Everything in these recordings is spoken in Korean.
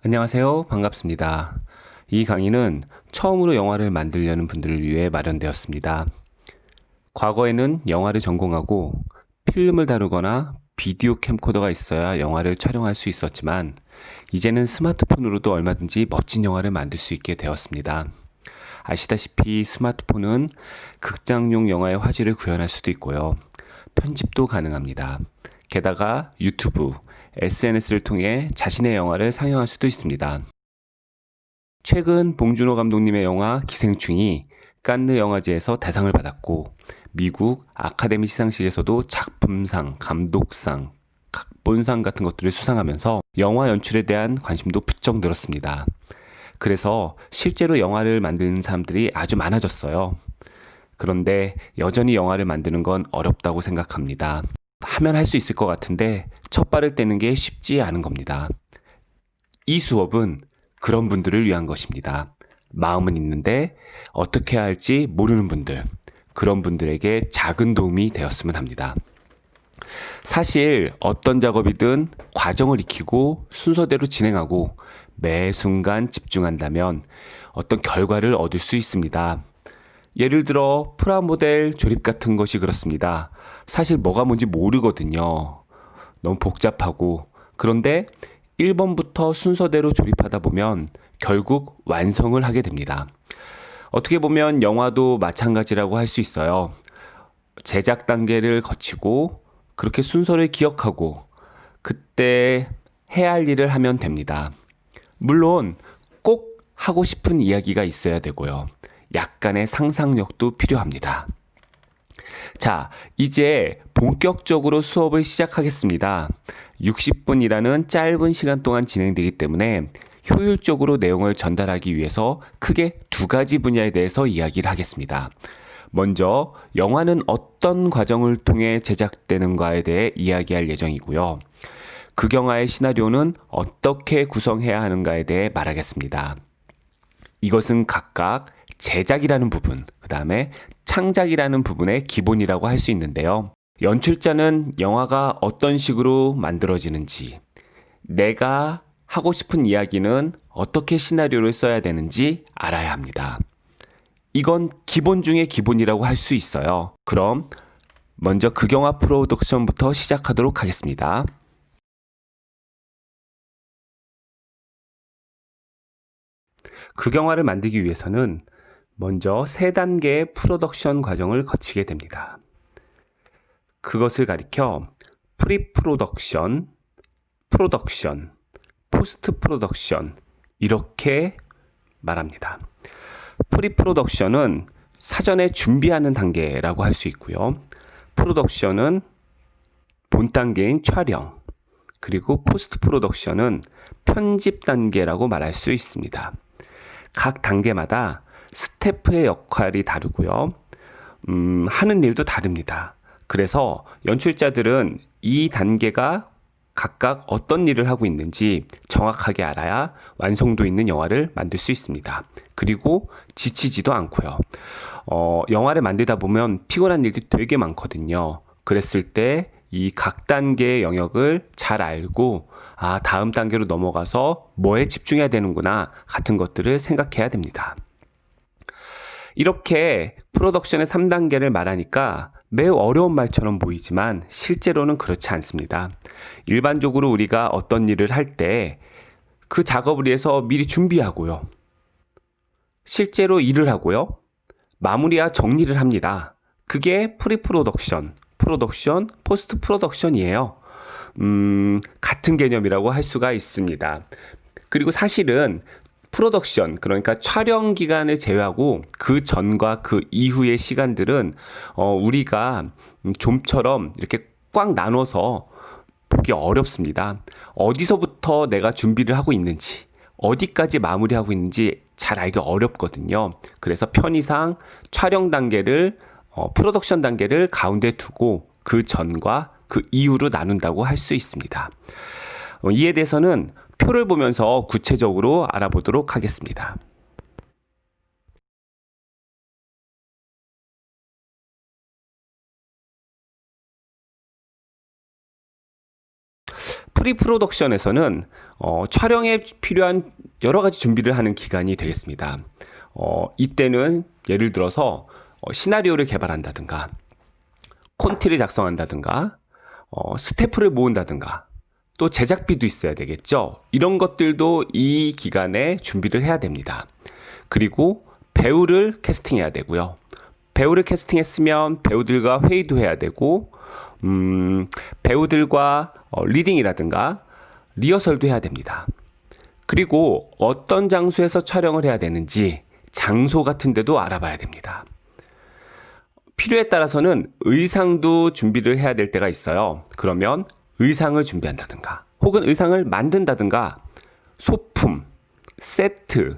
안녕하세요. 반갑습니다. 이 강의는 처음으로 영화를 만들려는 분들을 위해 마련되었습니다. 과거에는 영화를 전공하고 필름을 다루거나 비디오 캠코더가 있어야 영화를 촬영할 수 있었지만 이제는 스마트폰으로도 얼마든지 멋진 영화를 만들 수 있게 되었습니다. 아시다시피 스마트폰은 극장용 영화의 화질을 구현할 수도 있고요. 편집도 가능합니다. 게다가 유튜브, SNS를 통해 자신의 영화를 상영할 수도 있습니다. 최근 봉준호 감독님의 영화 기생충이 칸느 영화제에서 대상을 받았고 미국 아카데미 시상식에서도 작품상, 감독상, 각본상 같은 것들을 수상하면서 영화 연출에 대한 관심도 부쩍 늘었습니다. 그래서 실제로 영화를 만드는 사람들이 아주 많아졌어요. 그런데 여전히 영화를 만드는 건 어렵다고 생각합니다. 하면 할 수 있을 것 같은데 첫 발을 떼는 게 쉽지 않은 겁니다. 이 수업은 그런 분들을 위한 것입니다. 마음은 있는데 어떻게 해야 할지 모르는 분들, 그런 분들에게 작은 도움이 되었으면 합니다. 사실 어떤 작업이든 과정을 익히고 순서대로 진행하고 매 순간 집중한다면 어떤 결과를 얻을 수 있습니다. 예를 들어 프라모델 조립 같은 것이 그렇습니다. 사실 뭐가 뭔지 모르거든요. 너무 복잡하고. 그런데 1번부터 순서대로 조립하다 보면 결국 완성을 하게 됩니다. 어떻게 보면 영화도 마찬가지라고 할 수 있어요. 제작 단계를 거치고 그렇게 순서를 기억하고 그때 해야 할 일을 하면 됩니다. 물론 꼭 하고 싶은 이야기가 있어야 되고요. 약간의 상상력도 필요합니다. 자, 이제 본격적으로 수업을 시작하겠습니다. 60분이라는 짧은 시간 동안 진행되기 때문에 효율적으로 내용을 전달하기 위해서 크게 두 가지 분야에 대해서 이야기를 하겠습니다. 먼저 영화는 어떤 과정을 통해 제작되는가에 대해 이야기할 예정이고요. 극영화의 시나리오는 어떻게 구성해야 하는가에 대해 말하겠습니다. 이것은 각각 제작이라는 부분, 그 다음에 창작이라는 부분의 기본이라고 할 수 있는데요. 연출자는 영화가 어떤 식으로 만들어지는지, 내가 하고 싶은 이야기는 어떻게 시나리오를 써야 되는지 알아야 합니다. 이건 기본 중의 기본이라고 할 수 있어요. 그럼 먼저 극영화 프로덕션부터 시작하도록 하겠습니다. 극영화를 만들기 위해서는 먼저 세 단계의 프로덕션 과정을 거치게 됩니다. 그것을 가리켜 프리 프로덕션, 프로덕션, 포스트 프로덕션 이렇게 말합니다. 프리 프로덕션은 사전에 준비하는 단계라고 할 수 있고요. 프로덕션은 본 단계인 촬영, 그리고 포스트 프로덕션은 편집 단계라고 말할 수 있습니다. 각 단계마다 스태프의 역할이 다르고요. 하는 일도 다릅니다. 그래서 연출자들은 이 단계가 각각 어떤 일을 하고 있는지 정확하게 알아야 완성도 있는 영화를 만들 수 있습니다. 그리고 지치지도 않고요. 영화를 만들다 보면 피곤한 일들이 되게 많거든요. 그랬을 때 이 각 단계의 영역을 잘 알고 다음 단계로 넘어가서 뭐에 집중해야 되는구나 같은 것들을 생각해야 됩니다. 이렇게 프로덕션의 3단계를 말하니까 매우 어려운 말처럼 보이지만 실제로는 그렇지 않습니다. 일반적으로 우리가 어떤 일을 할 때 그 작업을 위해서 미리 준비하고요. 실제로 일을 하고요. 마무리와 정리를 합니다. 그게 프리 프로덕션, 프로덕션, 포스트 프로덕션이에요. 같은 개념이라고 할 수가 있습니다. 그리고 사실은 프로덕션, 그러니까 촬영 기간을 제외하고 그 전과 그 이후의 시간들은 우리가 좀처럼 이렇게 꽉 나눠서 보기 어렵습니다. 어디서부터 내가 준비를 하고 있는지, 어디까지 마무리하고 있는지 잘 알기 어렵거든요. 그래서 편의상 촬영 단계를, 프로덕션 단계를 가운데 두고 그 전과 그 이후로 나눈다고 할 수 있습니다. 이에 대해서는 표를 보면서 구체적으로 알아보도록 하겠습니다. 프리프로덕션에서는 촬영에 필요한 여러 가지 준비를 하는 기간이 되겠습니다. 이때는 예를 들어서 시나리오를 개발한다든가 콘티를 작성한다든가 스태프를 모은다든가 또 제작비도 있어야 되겠죠. 이런 것들도 이 기간에 준비를 해야 됩니다. 그리고 배우를 캐스팅해야 되고요. 배우를 캐스팅했으면 배우들과 회의도 해야 되고 배우들과 리딩이라든가 리허설도 해야 됩니다. 그리고 어떤 장소에서 촬영을 해야 되는지 장소 같은 데도 알아봐야 됩니다. 필요에 따라서는 의상도 준비를 해야 될 때가 있어요. 그러면 의상을 준비한다든가 혹은 의상을 만든다든가 소품, 세트,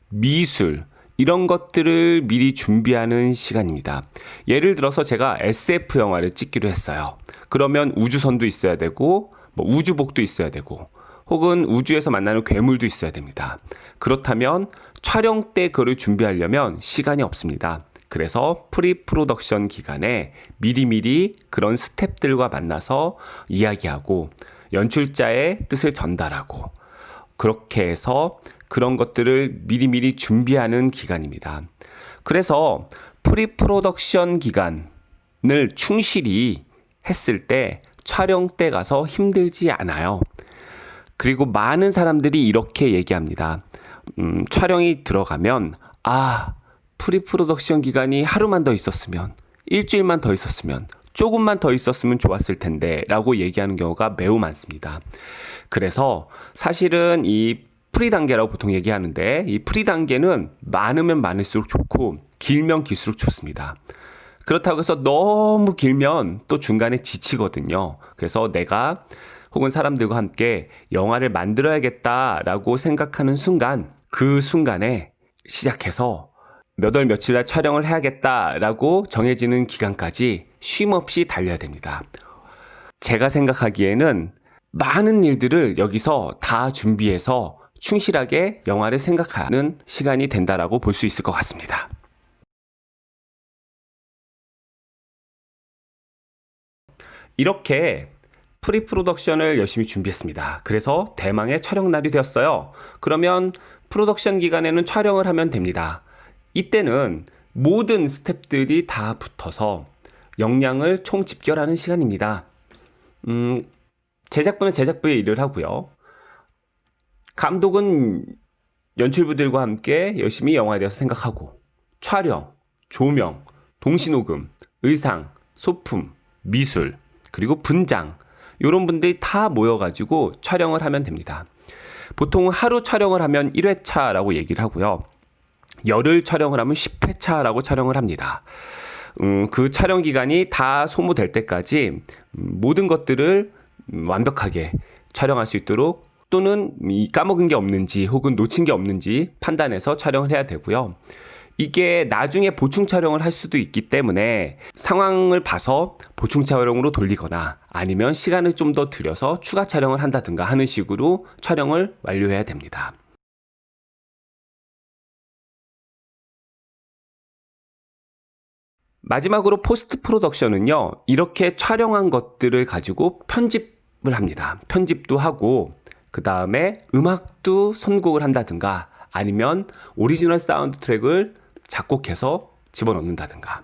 미술 이런 것들을 미리 준비하는 시간입니다. 예를 들어서 제가 SF 영화를 찍기로 했어요. 그러면 우주선도 있어야 되고 우주복도 있어야 되고 혹은 우주에서 만나는 괴물도 있어야 됩니다. 그렇다면 촬영 때 그걸 준비하려면 시간이 없습니다. 그래서 프리프로덕션 기간에 미리미리 그런 스태프들과 만나서 이야기하고 연출자의 뜻을 전달하고 그렇게 해서 그런 것들을 미리미리 준비하는 기간입니다. 그래서 프리프로덕션 기간을 충실히 했을 때 촬영 때 가서 힘들지 않아요. 그리고 많은 사람들이 이렇게 얘기합니다. 촬영이 들어가면 프리프로덕션 기간이 하루만 더 있었으면, 일주일만 더 있었으면, 조금만 더 있었으면 좋았을 텐데 라고 얘기하는 경우가 매우 많습니다. 그래서 사실은 이 프리 단계라고 보통 얘기하는데 이 프리 단계는 많으면 많을수록 좋고 길면 길수록 좋습니다. 그렇다고 해서 너무 길면 또 중간에 지치거든요. 그래서 내가 혹은 사람들과 함께 영화를 만들어야겠다라고 생각하는 순간 그 순간에 시작해서 몇 월 며칠 날 촬영을 해야겠다라고 정해지는 기간까지 쉼 없이 달려야 됩니다. 제가 생각하기에는 많은 일들을 여기서 다 준비해서 충실하게 영화를 생각하는 시간이 된다라고 볼 수 있을 것 같습니다. 이렇게 프리프로덕션을 열심히 준비했습니다. 그래서 대망의 촬영 날이 되었어요. 그러면 프로덕션 기간에는 촬영을 하면 됩니다. 이때는 모든 스태프들이 다 붙어서 역량을 총 집결하는 시간입니다. 제작부는 제작부의 일을 하고요. 감독은 연출부들과 함께 열심히 영화에 대해서 생각하고 촬영, 조명, 동시녹음, 의상, 소품, 미술, 그리고 분장 이런 분들이 다 모여가지고 촬영을 하면 됩니다. 보통 하루 촬영을 하면 1회차라고 얘기를 하고요. 열흘 촬영을 하면 10회차라고 촬영을 합니다. 그 촬영 기간이 다 소모될 때까지 모든 것들을 완벽하게 촬영할 수 있도록 또는 까먹은 게 없는지 혹은 놓친 게 없는지 판단해서 촬영을 해야 되고요. 이게 나중에 보충 촬영을 할 수도 있기 때문에 상황을 봐서 보충 촬영으로 돌리거나 아니면 시간을 좀 더 들여서 추가 촬영을 한다든가 하는 식으로 촬영을 완료해야 됩니다. 마지막으로 포스트 프로덕션은요, 이렇게 촬영한 것들을 가지고 편집을 합니다. 편집도 하고 그 다음에 음악도 선곡을 한다든가 아니면 오리지널 사운드 트랙을 작곡해서 집어넣는다든가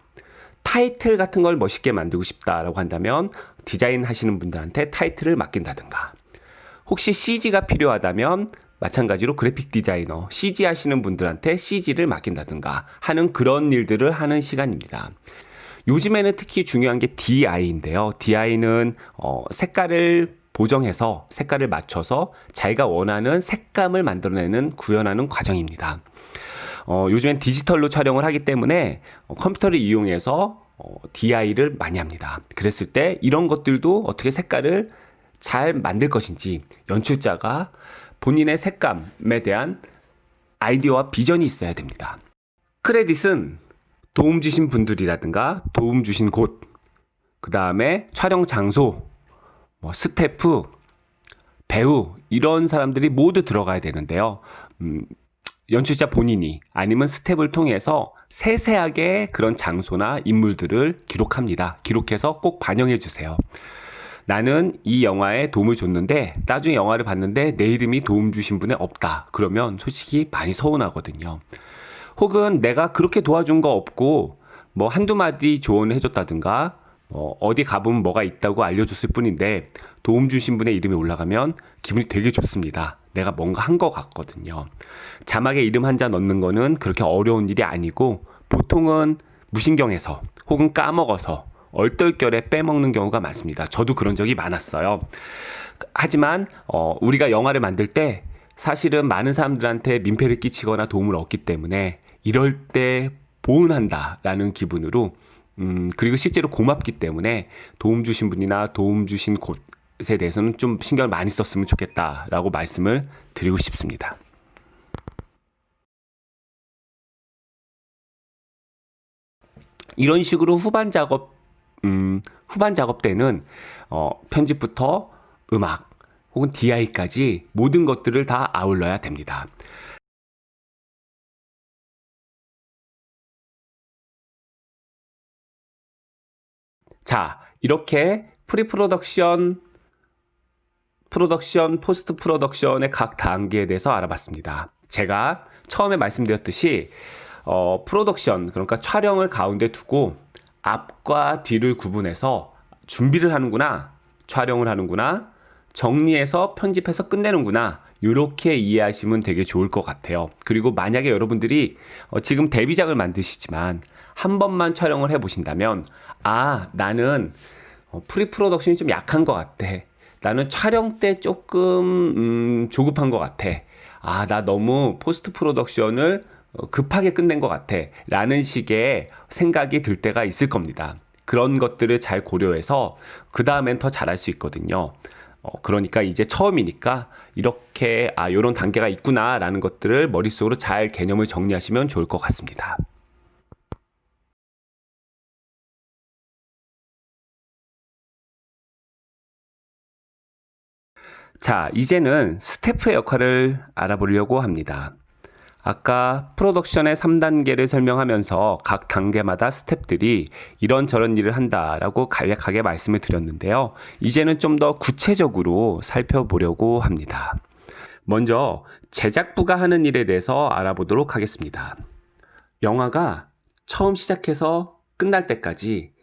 타이틀 같은 걸 멋있게 만들고 싶다라고 한다면 디자인 하시는 분들한테 타이틀을 맡긴다든가 혹시 CG가 필요하다면 마찬가지로 그래픽 디자이너, CG 하시는 분들한테 CG를 맡긴다든가 하는 그런 일들을 하는 시간입니다. 요즘에는 특히 중요한 게 DI인데요. DI는 색깔을 보정해서 색깔을 맞춰서 자기가 원하는 색감을 만들어내는 구현하는 과정입니다. 요즘엔 디지털로 촬영을 하기 때문에 컴퓨터를 이용해서 DI를 많이 합니다. 그랬을 때 이런 것들도 어떻게 색깔을 잘 만들 것인지 연출자가 본인의 색감에 대한 아이디어와 비전이 있어야 됩니다. 크레딧은 도움 주신 분들이라든가 도움 주신 곳, 그 다음에 촬영 장소, 스태프, 배우 이런 사람들이 모두 들어가야 되는데요. 연출자 본인이 아니면 스텝을 통해서 세세하게 그런 장소나 인물들을 기록합니다. 기록해서 꼭 반영해 주세요. 나는 이 영화에 도움을 줬는데 나중에 영화를 봤는데 내 이름이 도움 주신 분이 없다. 그러면 솔직히 많이 서운하거든요. 혹은 내가 그렇게 도와준 거 없고 뭐 한두 마디 조언을 해줬다든가 어디 가보면 뭐가 있다고 알려줬을 뿐인데 도움 주신 분의 이름이 올라가면 기분이 되게 좋습니다. 내가 뭔가 한 것 같거든요. 자막에 이름 한자 넣는 거는 그렇게 어려운 일이 아니고 보통은 무신경해서 혹은 까먹어서 얼떨결에 빼먹는 경우가 많습니다. 저도 그런 적이 많았어요. 하지만 우리가 영화를 만들 때 사실은 많은 사람들한테 민폐를 끼치거나 도움을 얻기 때문에 이럴 때 보은한다라는 기분으로 그리고 실제로 고맙기 때문에 도움 주신 분이나 도움 주신 곳에 대해서는 좀 신경을 많이 썼으면 좋겠다라고 말씀을 드리고 싶습니다. 이런 식으로 후반 작업 때는 편집부터 음악 혹은 DI까지 모든 것들을 다 아울러야 됩니다. 자, 이렇게 프로덕션, 포스트 프로덕션의 각 단계에 대해서 알아봤습니다. 제가 처음에 말씀드렸듯이 프로덕션, 그러니까 촬영을 가운데 두고 앞과 뒤를 구분해서 준비를 하는구나, 촬영을 하는구나, 정리해서 편집해서 끝내는구나, 이렇게 이해하시면 되게 좋을 것 같아요. 그리고 만약에 여러분들이 지금 데뷔작을 만드시지만 한 번만 촬영을 해보신다면 나는 프리프로덕션이 좀 약한 것 같아. 나는 촬영 때 조금 조급한 것 같아. 나 너무 포스트 프로덕션을 급하게 끝낸 것 같아. 라는 식의 생각이 들 때가 있을 겁니다. 그런 것들을 잘 고려해서 그 다음엔 더 잘할 수 있거든요. 그러니까 이제 처음이니까 이렇게 요런 단계가 있구나 라는 것들을 머릿속으로 잘 개념을 정리하시면 좋을 것 같습니다. 자, 이제는 스태프의 역할을 알아보려고 합니다. 아까 프로덕션의 3단계를 설명하면서 각 단계마다 스태프들이 이런저런 일을 한다라고 간략하게 말씀을 드렸는데요. 이제는 좀 더 구체적으로 살펴보려고 합니다. 먼저 제작부가 하는 일에 대해서 알아보도록 하겠습니다. 영화가 처음 시작해서 끝날 때까지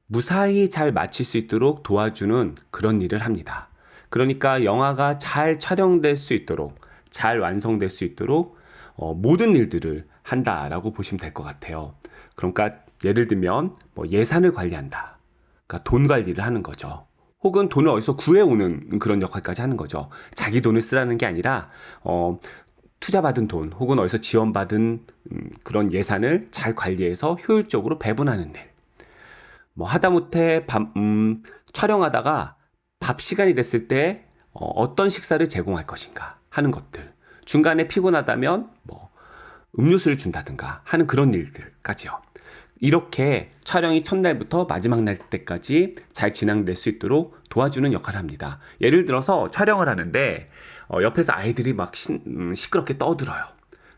무사히 잘 마칠 수 있도록 도와주는 그런 일을 합니다. 그러니까 영화가 잘 촬영될 수 있도록, 잘 완성될 수 있도록 모든 일들을 한다라고 보시면 될 것 같아요. 그러니까 예를 들면 예산을 관리한다. 그러니까 돈 관리를 하는 거죠. 혹은 돈을 어디서 구해오는 그런 역할까지 하는 거죠. 자기 돈을 쓰라는 게 아니라 투자받은 돈 혹은 어디서 지원받은 그런 예산을 잘 관리해서 효율적으로 배분하는 일. 하다못해 촬영하다가 밥 시간이 됐을 때 어떤 식사를 제공할 것인가 하는 것들. 중간에 피곤하다면 음료수를 준다든가 하는 그런 일들까지요. 이렇게 촬영이 첫날부터 마지막 날 때까지 잘 진행될 수 있도록 도와주는 역할을 합니다. 예를 들어서 촬영을 하는데 옆에서 아이들이 막 시끄럽게 떠들어요.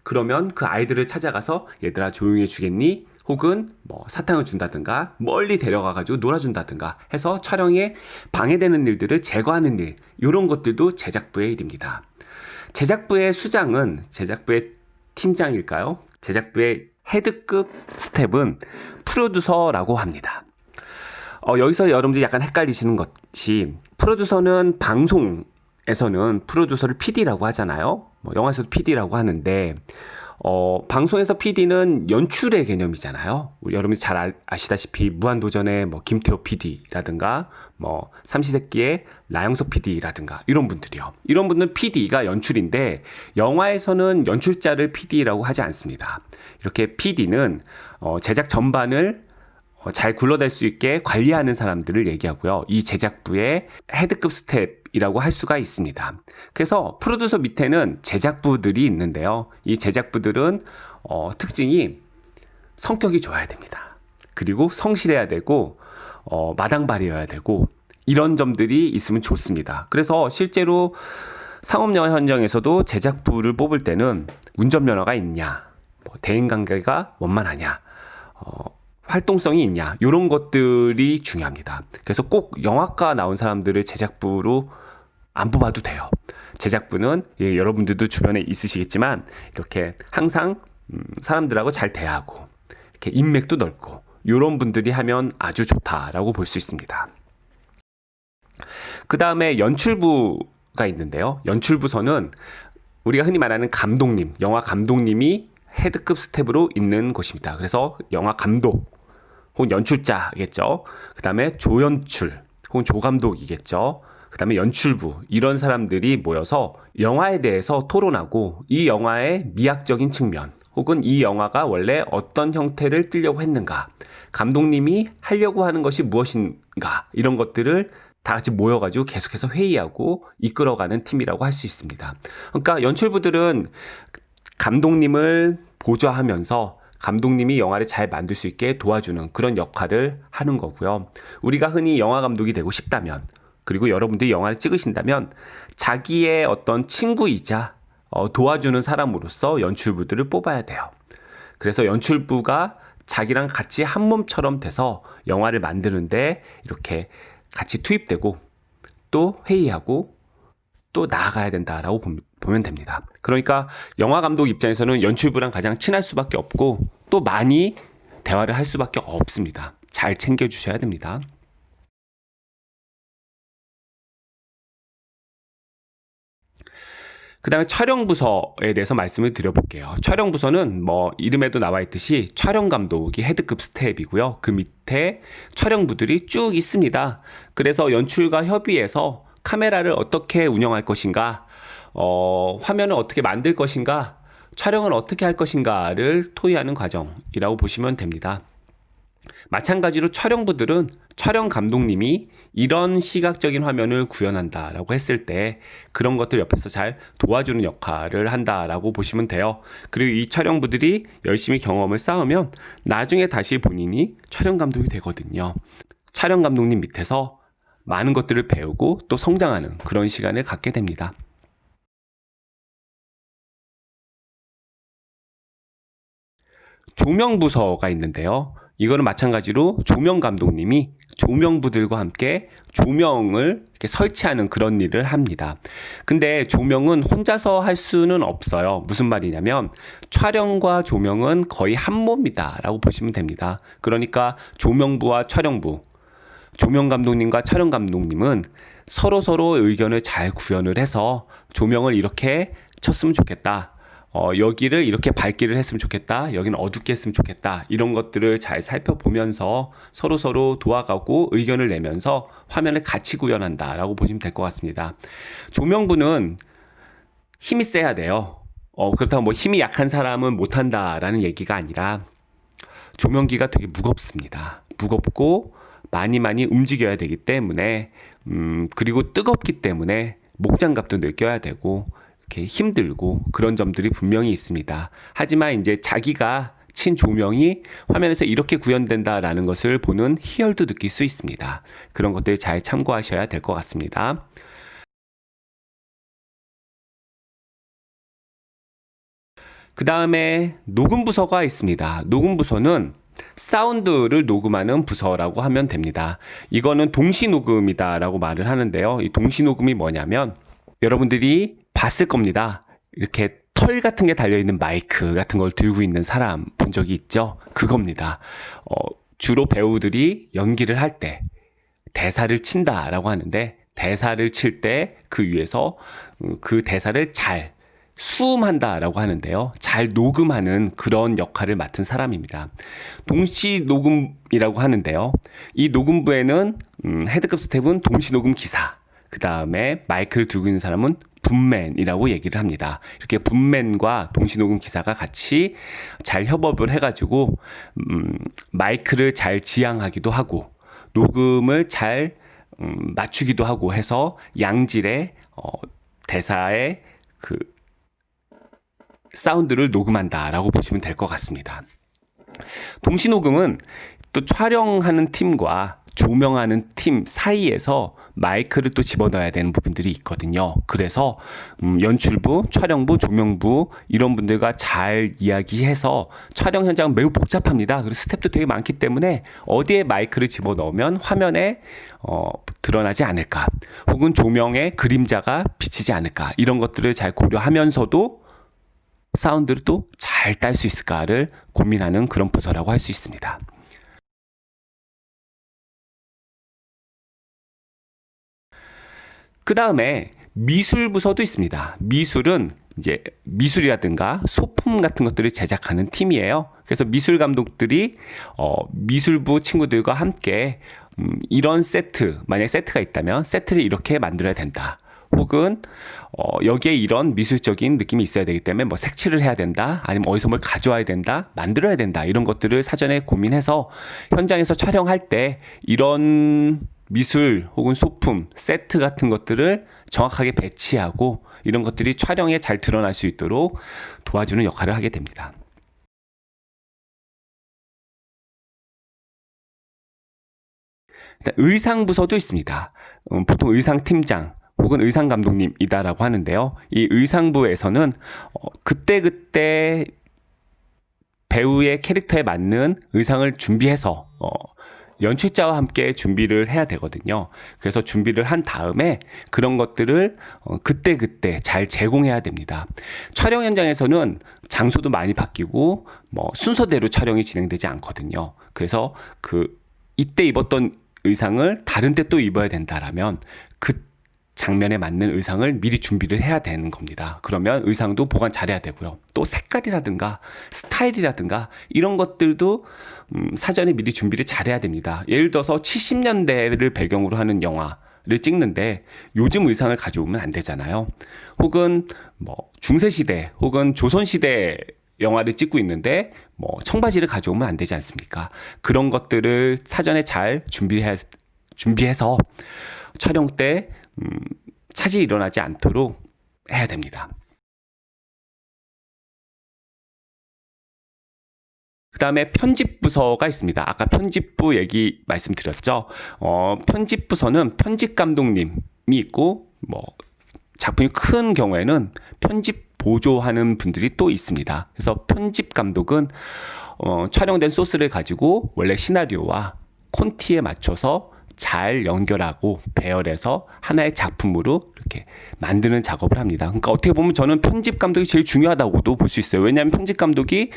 그러면 그 아이들을 찾아가서 얘들아 조용히 해주겠니? 혹은 사탕을 준다든가 멀리 데려가가지고 놀아준다든가 해서 촬영에 방해되는 일들을 제거하는 일, 이런 것들도 제작부의 일입니다. 제작부의 수장은 제작부의 팀장일까요? 제작부의 헤드급 스텝은 프로듀서라고 합니다. 여기서 여러분들이 약간 헷갈리시는 것이 프로듀서는 방송에서는 프로듀서를 PD라고 하잖아요. 영화에서도 PD라고 하는데 방송에서 PD는 연출의 개념이잖아요. 여러분이 잘 아시다시피 무한도전의 김태호 PD라든가 삼시세끼의 나영석 PD라든가 이런 분들이요. 이런 분들은 PD가 연출인데 영화에서는 연출자를 PD라고 하지 않습니다. 이렇게 PD는 제작 전반을 잘 굴러댈 수 있게 관리하는 사람들을 얘기하고요. 이 제작부의 헤드급 스텝이라고 할 수가 있습니다. 그래서 프로듀서 밑에는 제작부들이 있는데요. 이 제작부들은 특징이 성격이 좋아야 됩니다. 그리고 성실해야 되고 마당발이어야 되고 이런 점들이 있으면 좋습니다. 그래서 실제로 상업영화 현장에서도 제작부를 뽑을 때는 운전면허가 있냐, 대인관계가 원만하냐, 활동성이 있냐, 이런 것들이 중요합니다. 그래서 꼭 영화과 나온 사람들을 제작부로 안 뽑아도 돼요. 제작부는 여러분들도 주변에 있으시겠지만 이렇게 항상 사람들하고 잘 대하고 이렇게 인맥도 넓고 이런 분들이 하면 아주 좋다라고 볼 수 있습니다. 그 다음에 연출부가 있는데요. 연출부서는 우리가 흔히 말하는 감독님, 영화 감독님이 헤드급 스텝으로 있는 곳입니다. 그래서 영화 감독 혹은 연출자겠죠. 그 다음에 조연출 혹은 조감독이겠죠. 그 다음에 연출부, 이런 사람들이 모여서 영화에 대해서 토론하고 이 영화의 미학적인 측면 혹은 이 영화가 원래 어떤 형태를 띠려고 했는가, 감독님이 하려고 하는 것이 무엇인가, 이런 것들을 다 같이 모여가지고 계속해서 회의하고 이끌어가는 팀이라고 할 수 있습니다. 그러니까 연출부들은 감독님을 보좌하면서 감독님이 영화를 잘 만들 수 있게 도와주는 그런 역할을 하는 거고요. 우리가 흔히 영화 감독이 되고 싶다면, 그리고 여러분들이 영화를 찍으신다면 자기의 어떤 친구이자 도와주는 사람으로서 연출부들을 뽑아야 돼요. 그래서 연출부가 자기랑 같이 한 몸처럼 돼서 영화를 만드는데 이렇게 같이 투입되고 또 회의하고 또 나아가야 된다라고 보면 됩니다. 그러니까 영화 감독 입장에서는 연출부랑 가장 친할 수밖에 없고 또 많이 대화를 할 수밖에 없습니다. 잘 챙겨주셔야 됩니다. 그 다음에 촬영부서에 대해서 말씀을 드려볼게요. 촬영부서는 뭐 이름에도 나와 있듯이 촬영감독이 헤드급 스텝이고요. 그 밑에 촬영부들이 쭉 있습니다. 그래서 연출과 협의해서 카메라를 어떻게 운영할 것인가, 화면을 어떻게 만들 것인가, 촬영을 어떻게 할 것인가를 토의하는 과정이라고 보시면 됩니다. 마찬가지로 촬영부들은 촬영 감독님이 이런 시각적인 화면을 구현한다라고 했을 때 그런 것들 옆에서 잘 도와주는 역할을 한다라고 보시면 돼요. 그리고 이 촬영부들이 열심히 경험을 쌓으면 나중에 다시 본인이 촬영 감독이 되거든요. 촬영 감독님 밑에서 많은 것들을 배우고 또 성장하는 그런 시간을 갖게 됩니다. 조명부서가 있는데요. 이거는 마찬가지로 조명 감독님이 조명부들과 함께 조명을 이렇게 설치하는 그런 일을 합니다. 근데 조명은 혼자서 할 수는 없어요. 무슨 말이냐면 촬영과 조명은 거의 한 몸이다라고 보시면 됩니다. 그러니까 조명부와 촬영부, 조명 감독님과 촬영 감독님은 서로 의견을 잘 구현을 해서 조명을 이렇게 쳤으면 좋겠다, 여기를 이렇게 밝기를 했으면 좋겠다, 여기는 어둡게 했으면 좋겠다, 이런 것들을 잘 살펴보면서 서로 도와가고 의견을 내면서 화면을 같이 구현한다라고 보시면 될 것 같습니다. 조명부는 힘이 세야 돼요. 그렇다고 뭐 힘이 약한 사람은 못한다라는 얘기가 아니라 조명기가 되게 무겁습니다. 무겁고 많이 움직여야 되기 때문에 그리고 뜨겁기 때문에 목장갑도 늘 껴야 되고 이렇게 힘들고 그런 점들이 분명히 있습니다. 하지만 이제 자기가 친 조명이 화면에서 이렇게 구현된다라는 것을 보는 희열도 느낄 수 있습니다. 그런 것들 잘 참고하셔야 될 것 같습니다. 그 다음에 녹음부서가 있습니다. 녹음부서는 사운드를 녹음하는 부서라고 하면 됩니다. 이거는 동시녹음이다라고 말을 하는데요. 이 동시녹음이 뭐냐면 여러분들이 봤을 겁니다. 이렇게 털 같은 게 달려있는 마이크 같은 걸 들고 있는 사람 본 적이 있죠? 그겁니다. 주로 배우들이 연기를 할 때 대사를 친다라고 하는데 대사를 칠 때 그 위에서 그 대사를 잘 수음한다라고 하는데요. 잘 녹음하는 그런 역할을 맡은 사람입니다. 동시 녹음이라고 하는데요. 이 녹음부에는 헤드급 스텝은 동시 녹음 기사, 그 다음에 마이크를 들고 있는 사람은 분맨이라고 얘기를 합니다. 이렇게 분맨과 동시 녹음 기사가 같이 잘 협업을 해가지고 마이크를 잘 지향하기도 하고 녹음을 잘 맞추기도 하고 해서 양질의 대사의 그 사운드를 녹음한다라고 보시면 될 것 같습니다. 동시 녹음은 또 촬영하는 팀과 조명하는 팀 사이에서 마이크를 또 집어넣어야 되는 부분들이 있거든요. 그래서 연출부, 촬영부, 조명부 이런 분들과 잘 이야기해서 촬영 현장은 매우 복잡합니다. 그리고 스텝도 되게 많기 때문에 어디에 마이크를 집어넣으면 화면에 드러나지 않을까, 혹은 조명에 그림자가 비치지 않을까, 이런 것들을 잘 고려하면서도 사운드를 또 잘 딸 수 있을까를 고민하는 그런 부서라고 할 수 있습니다. 그 다음에 미술 부서도 있습니다. 미술은 이제 미술이라든가 소품 같은 것들을 제작하는 팀이에요. 그래서 미술 감독들이 미술부 친구들과 함께 이런 세트, 만약에 세트가 있다면 세트를 이렇게 만들어야 된다. 혹은 여기에 이런 미술적인 느낌이 있어야 되기 때문에 뭐 색칠을 해야 된다, 아니면 어디서 뭘 가져와야 된다, 만들어야 된다, 이런 것들을 사전에 고민해서 현장에서 촬영할 때 이런 미술 혹은 소품, 세트 같은 것들을 정확하게 배치하고 이런 것들이 촬영에 잘 드러날 수 있도록 도와주는 역할을 하게 됩니다. 의상 부서도 있습니다. 보통 의상팀장 혹은 의상감독님이다라고 하는데요. 이 의상부에서는 그때그때 배우의 캐릭터에 맞는 의상을 준비해서 연출자와 함께 준비를 해야 되거든요. 그래서 준비를 한 다음에 그런 것들을 그때그때 잘 제공해야 됩니다. 촬영 현장에서는 장소도 많이 바뀌고 순서대로 촬영이 진행되지 않거든요. 그래서 이때 입었던 의상을 다른 때 또 입어야 된다라면 그 장면에 맞는 의상을 미리 준비를 해야 되는 겁니다. 그러면 의상도 보관 잘해야 되고요. 또 색깔이라든가 스타일이라든가 이런 것들도 사전에 미리 준비를 잘해야 됩니다. 예를 들어서 70년대를 배경으로 하는 영화를 찍는데 요즘 의상을 가져오면 안 되잖아요. 혹은 중세시대 혹은 조선시대 영화를 찍고 있는데 청바지를 가져오면 안 되지 않습니까? 그런 것들을 사전에 잘 준비해서 촬영 때 차질이 일어나지 않도록 해야 됩니다. 그 다음에 편집부서가 있습니다. 아까 편집부 얘기 말씀드렸죠. 편집부서는 편집감독님이 있고 작품이 큰 경우에는 편집 보조하는 분들이 또 있습니다. 그래서 편집감독은 촬영된 소스를 가지고 원래 시나리오와 콘티에 맞춰서 잘 연결하고 배열해서 하나의 작품으로 이렇게 만드는 작업을 합니다. 그러니까 어떻게 보면 저는 편집 감독이 제일 중요하다고도 볼 수 있어요. 왜냐하면 편집 감독이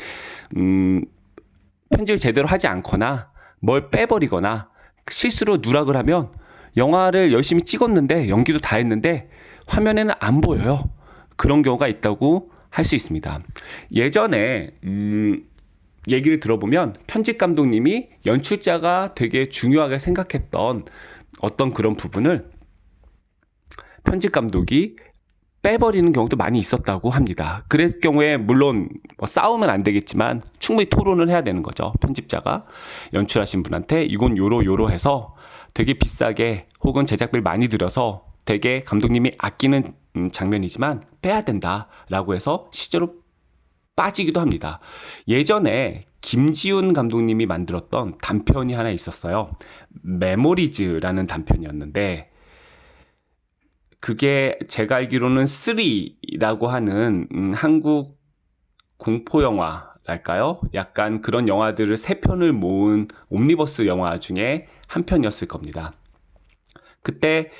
편집을 제대로 하지 않거나 뭘 빼버리거나 실수로 누락을 하면 영화를 열심히 찍었는데 연기도 다 했는데 화면에는 안 보여요. 그런 경우가 있다고 할 수 있습니다. 예전에 얘기를 들어보면 편집 감독님이 연출자가 되게 중요하게 생각했던 어떤 그런 부분을 편집 감독이 빼버리는 경우도 많이 있었다고 합니다. 그럴 경우에 물론 싸우면 안 되겠지만 충분히 토론을 해야 되는 거죠. 편집자가 연출하신 분한테 이건 요로 해서 되게 비싸게 혹은 제작비를 많이 들여서 되게 감독님이 아끼는 장면이지만 빼야 된다라고 해서 실제로 빠지기도 합니다. 예전에 김지훈 감독님이 만들었던 단편이 하나 있었어요. 메모리즈라는 단편이었는데 그게 제가 알기로는 3라고 하는 한국 공포 영화랄까요? 약간 그런 영화들을 3편을 모은 옴니버스 영화 중에 한 편이었을 겁니다. 그때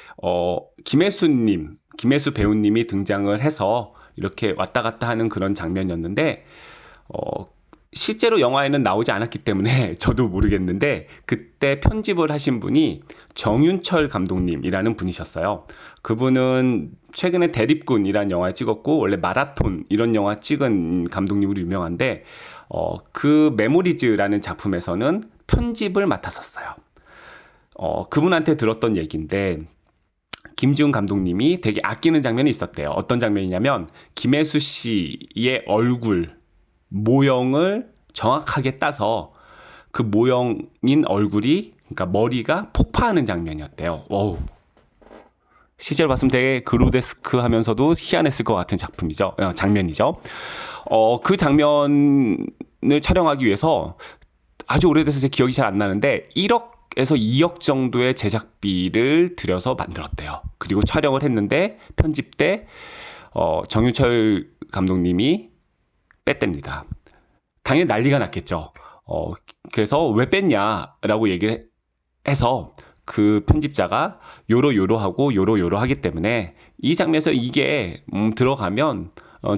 김혜수 배우님이 등장을 해서 이렇게 왔다 갔다 하는 그런 장면이었는데 실제로 영화에는 나오지 않았기 때문에 저도 모르겠는데 그때 편집을 하신 분이 정윤철 감독님이라는 분이셨어요. 그분은 최근에 대립군이라는 영화 찍었고 원래 마라톤 이런 영화 찍은 감독님으로 유명한데 그 메모리즈라는 작품에서는 편집을 맡았었어요. 그분한테 들었던 얘기인데 김지훈 감독님이 되게 아끼는 장면이 있었대요. 어떤 장면이냐면 김혜수 씨의 얼굴 모형을 정확하게 따서 그 모형인 얼굴이, 그러니까 머리가 폭파하는 장면이었대요. 어우, 실제로 봤으면 되게 그로데스크 하면서도 희한했을 것 같은 장면이죠. 그 장면을 촬영하기 위해서 아주 오래돼서 제 기억이 잘 안 나는데 1억에서 2억 정도의 제작비를 들여서 만들었대요. 그리고 촬영을 했는데 편집 때 정유철 감독님이 뺐답니다. 당연히 난리가 났겠죠. 그래서 왜 뺐냐라고 얘기를 해서 그 편집자가 요러요러하고 요러요러하기 때문에 이 장면에서 이게 들어가면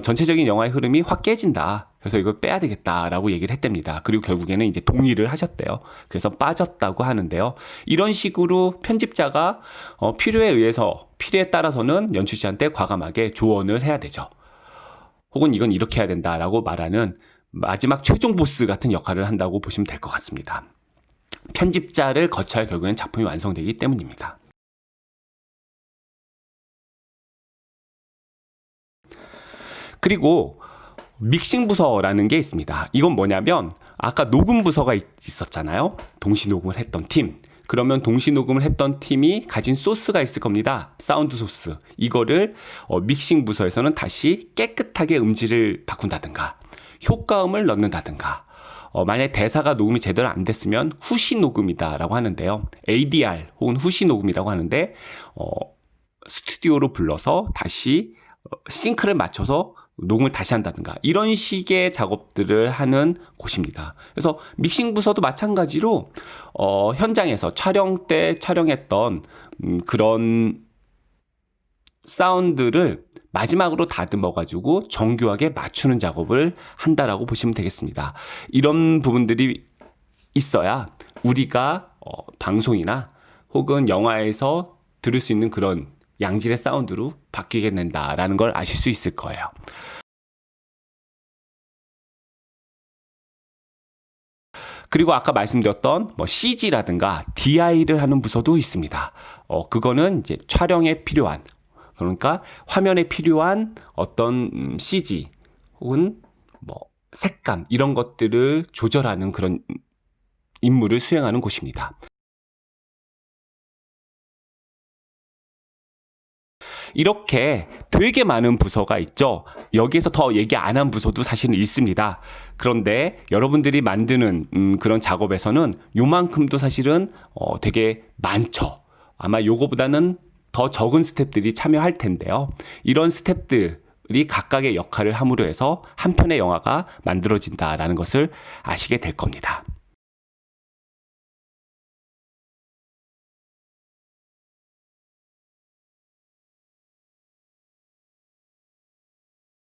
전체적인 영화의 흐름이 확 깨진다. 그래서 이걸 빼야 되겠다라고 얘기를 했답니다. 그리고 결국에는 이제 동의를 하셨대요. 그래서 빠졌다고 하는데요. 이런 식으로 편집자가 필요에 따라서는 연출 씨한테 과감하게 조언을 해야 되죠. 혹은 이건 이렇게 해야 된다라고 말하는 마지막 최종 보스 같은 역할을 한다고 보시면 될 것 같습니다. 편집자를 거쳐야 결국엔 작품이 완성되기 때문입니다. 그리고 믹싱 부서라는 게 있습니다. 이건 뭐냐면 아까 녹음 부서가 있었잖아요. 동시 녹음을 했던 팀. 그러면 동시 녹음을 했던 팀이 가진 소스가 있을 겁니다. 사운드 소스. 이거를 믹싱 부서에서는 다시 깨끗하게 음질을 바꾼다든가 효과음을 넣는다든가 만약에 대사가 녹음이 제대로 안 됐으면 후시 녹음이다라고 하는데요. ADR 혹은 후시 녹음이라고 하는데 스튜디오로 불러서 다시 싱크를 맞춰서 녹음을 다시 한다든가 이런 식의 작업들을 하는 곳입니다. 그래서 믹싱 부서도 마찬가지로 현장에서 촬영 때 촬영했던 그런 사운드를 마지막으로 다듬어 가지고 정교하게 맞추는 작업을 한다라고 보시면 되겠습니다. 이런 부분들이 있어야 우리가 방송이나 혹은 영화에서 들을 수 있는 그런 양질의 사운드로 바뀌게 된다라는 걸 아실 수 있을 거예요. 그리고 아까 말씀드렸던 CG라든가 DI를 하는 부서도 있습니다. 그거는 이제 촬영에 필요한, 그러니까 화면에 필요한 어떤 CG 혹은 색감 이런 것들을 조절하는 그런 임무를 수행하는 곳입니다. 이렇게 되게 많은 부서가 있죠. 여기에서 더 얘기 안 한 부서도 사실은 있습니다. 그런데 여러분들이 만드는 그런 작업에서는 요만큼도 사실은 되게 많죠. 아마 요거보다는 더 적은 스태프들이 참여할 텐데요. 이런 스태프들이 각각의 역할을 함으로 해서 한 편의 영화가 만들어진다라는 것을 아시게 될 겁니다.